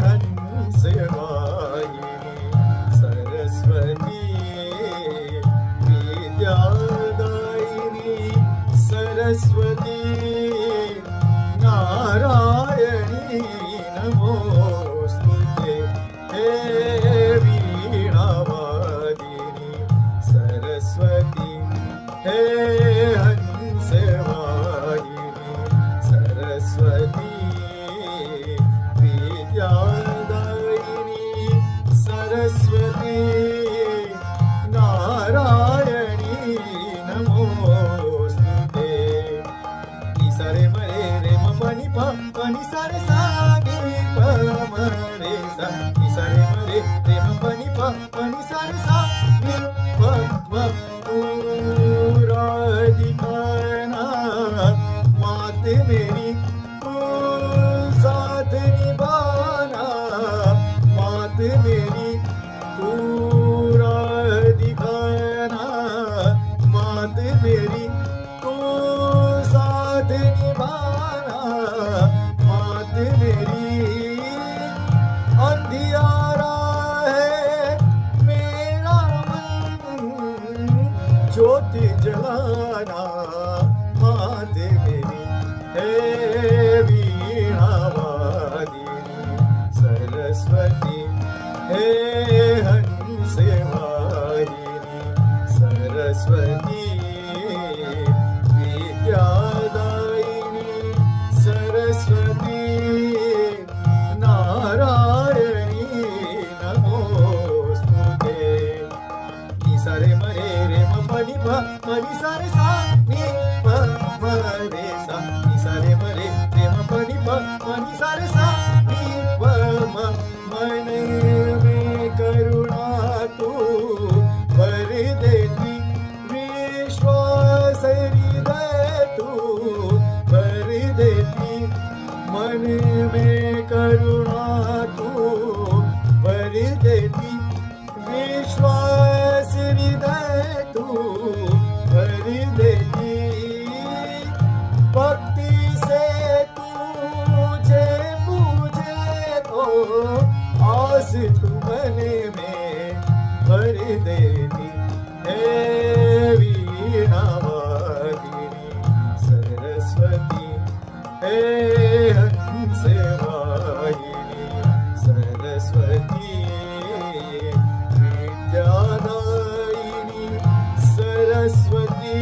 हंसवाहिनी सरस्वती विद्यादायिनी सरस्वती नारायणी नमोस्तुते हे वीणावादिनी सरस्वती हे हंसवाहिनी सरस्वती विद्यादायिनी सरस्वती नारायणी नमोस्तुते सा रे मरे रे म पनि प पनि सा रे सा गे प म रे सा रे मरे रे म पनि प पनि सा रे सा गे प म पूरा दिखाना मात मेरी तू साथ निभाना मात मेरी पूरा दिखाना मात मेरी तू साथ निभाना मात मेरी अंधियारा है मेरा मन ज्योति जलाना मात मेरी हे वीणावादिनी सरस्वती हे हंसवाहिनी सरस्वती विद्यादायिनी सरस्वती नारायणी नमोस्तुते सा रे मरे रे म पनि प पनि सा रे सा नि प म रे सा रे मरे रे म पनि प पनि सा रे सा नि प म मन में करुणा तू भर देती विश्वास हृदय तू भर देती मन में करुणा तू भर देती विश्वास हृदय तू भर देती भक्ति से तुझे पूजे तो आस तू मन में भर देती हे वीणावादिनी सरस्वती हे हंसवाहिनी सरस्वती विद्यादायिनी सरस्वती